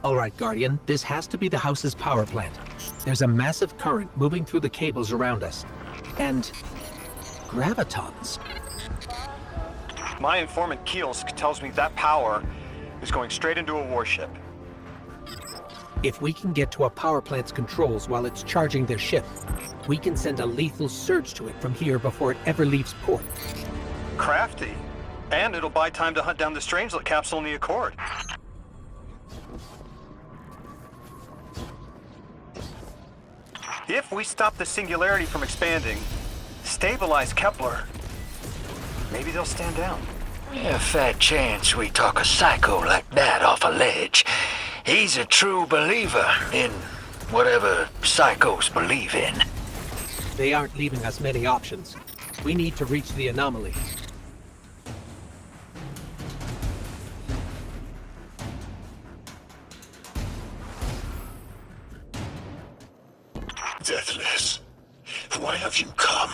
All right, Guardian, this has to be the house's power plant. There's a massive current moving through the cables around us. And gravitons. My informant Kielsk tells me that power is going straight into a warship. If we can get to a power plant's controls while it's charging their ship, we can send a lethal surge to it from here before it ever leaves port. Crafty. And it'll buy time to hunt down the Strangelet capsule in the Accord. If we stop the singularity from expanding, stabilize Kepler, maybe they'll stand down. A fat chance we talk a psycho like that off a ledge. He's a true believer in whatever psychos believe in. They aren't leaving us many options. We need to reach the anomaly. Deathless, why have you come?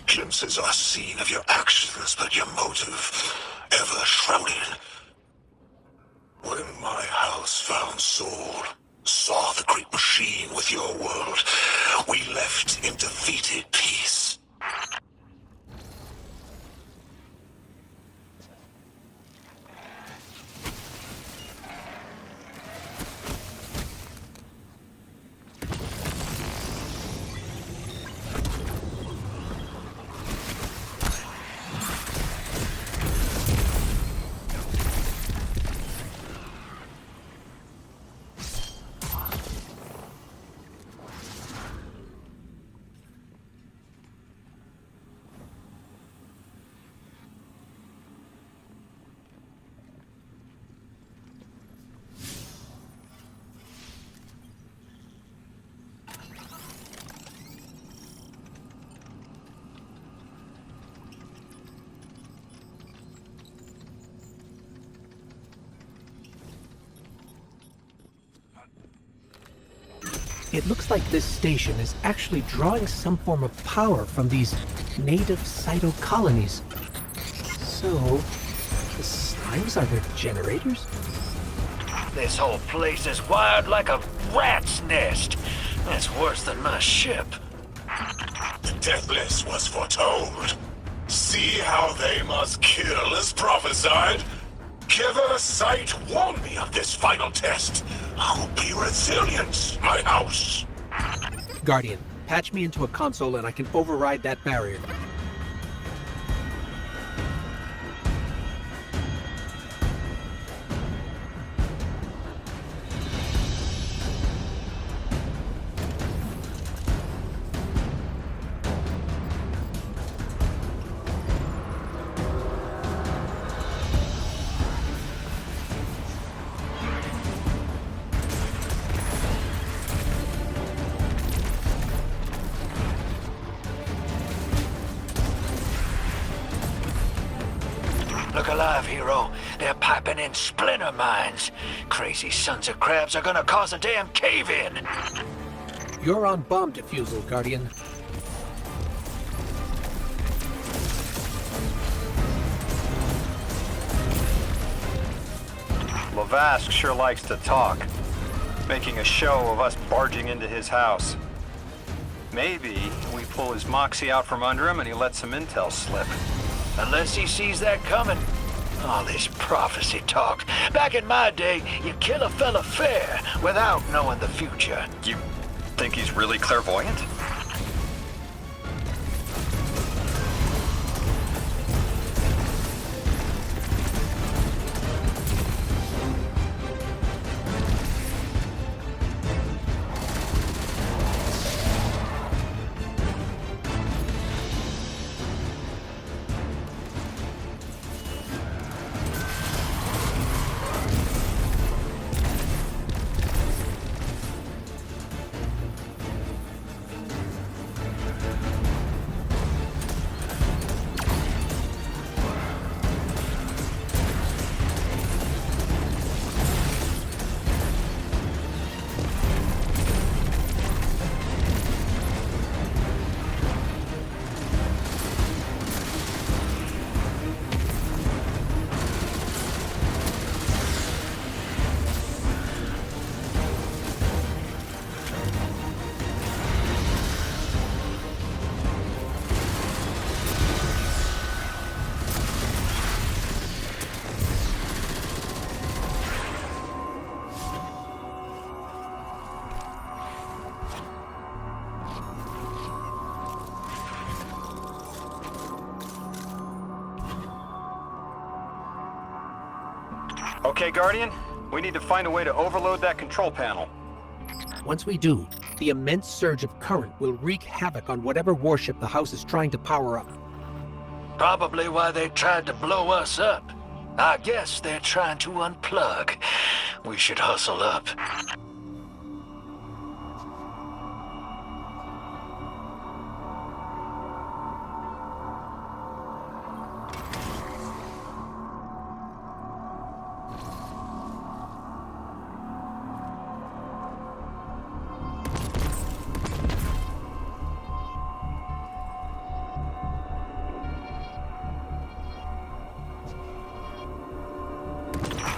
Glimpses are seen of your actions, but your motive ever shrouded. When my house found Soul, saw the great machine with your world, we left in defeated peace. It looks like this station is actually drawing some form of power from these native cytocolonies. So, the slimes are their generators? This whole place is wired like a rat's nest. That's worse than my ship. The Deathless was foretold. See how they must kill as prophesied. Giver Sight warned me of this final test. I'll be resilient, my house. Guardian, patch me into a console and I can override that barrier. Look alive, hero. They're piping in splinter mines. Crazy sons of crabs are gonna cause a damn cave-in. You're on bomb defusal, Guardian. Lavask sure likes to talk, making a show of us barging into his house. Maybe we pull his moxie out from under him and he lets some intel slip. Unless he sees that coming. All this prophecy talk. Back in my day, you kill a fella fair without knowing the future. You think he's really clairvoyant? Okay, Guardian, we need to find a way to overload that control panel. Once we do, the immense surge of current will wreak havoc on whatever warship the house is trying to power up. Probably why they tried to blow us up. I guess they're trying to unplug. We should hustle up.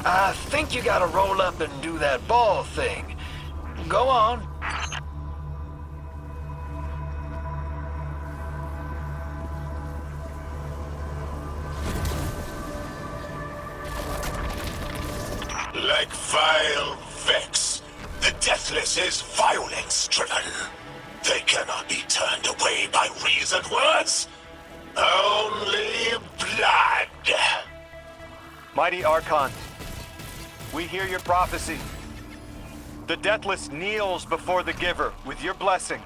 I think you gotta roll up and do that ball thing. Go on. Like vile Vex, the Deathless is violence-driven. They cannot be turned away by reasoned words. Only blood. Mighty Archon, we hear your prophecy. The Deathless kneels before the Giver with your blessing.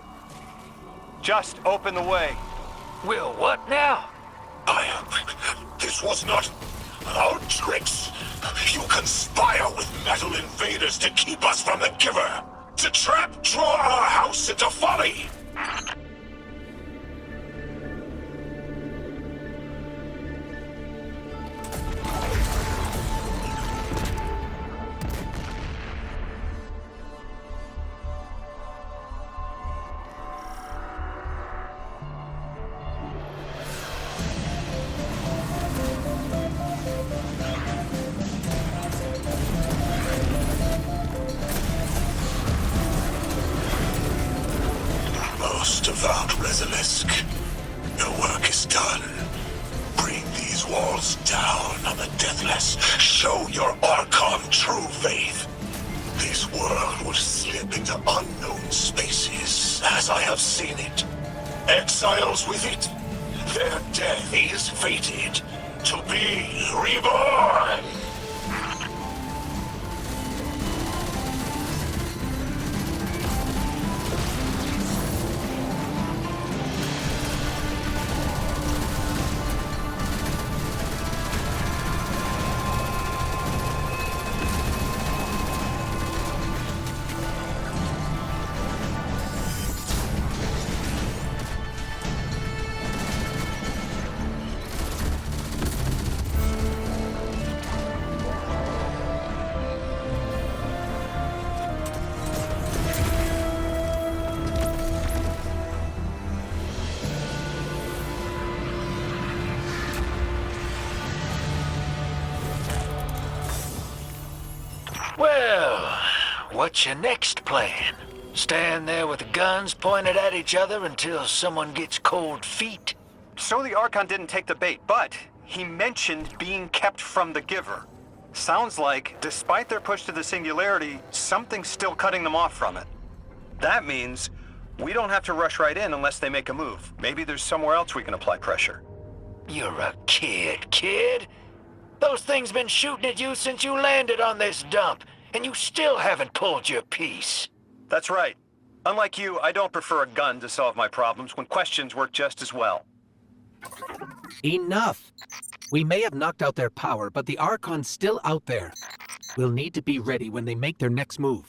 Just open the way. Will what now? This was not our tricks. You conspire with metal invaders to keep us from the Giver. To draw our house into folly. Most devout Resilisk, your work is done. Bring these walls down on the Deathless. Show your Archon true faith. This world will slip into unknown spaces, as I have seen it. Exiles with it. Their death is fated to be reborn. Well, what's your next plan? Stand there with the guns pointed at each other until someone gets cold feet? So the Archon didn't take the bait, but he mentioned being kept from the Giver. Sounds like, despite their push to the Singularity, something's still cutting them off from it. That means we don't have to rush right in unless they make a move. Maybe there's somewhere else we can apply pressure. You're a kid. Those things been shooting at you since you landed on this dump, and you still haven't pulled your piece. That's right. Unlike you, I don't prefer a gun to solve my problems when questions work just as well. Enough! We may have knocked out their power, but the Archon's still out there. We'll need to be ready when they make their next move.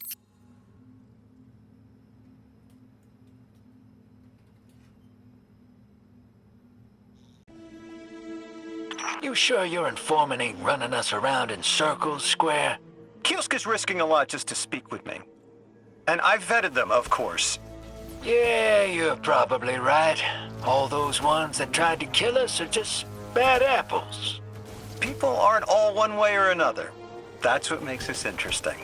You sure your informant ain't running us around in circles, Square? Kielska's risking a lot just to speak with me. And I've vetted them, of course. Yeah, you're probably right. All those ones that tried to kill us are just bad apples. People aren't all one way or another. That's what makes this interesting.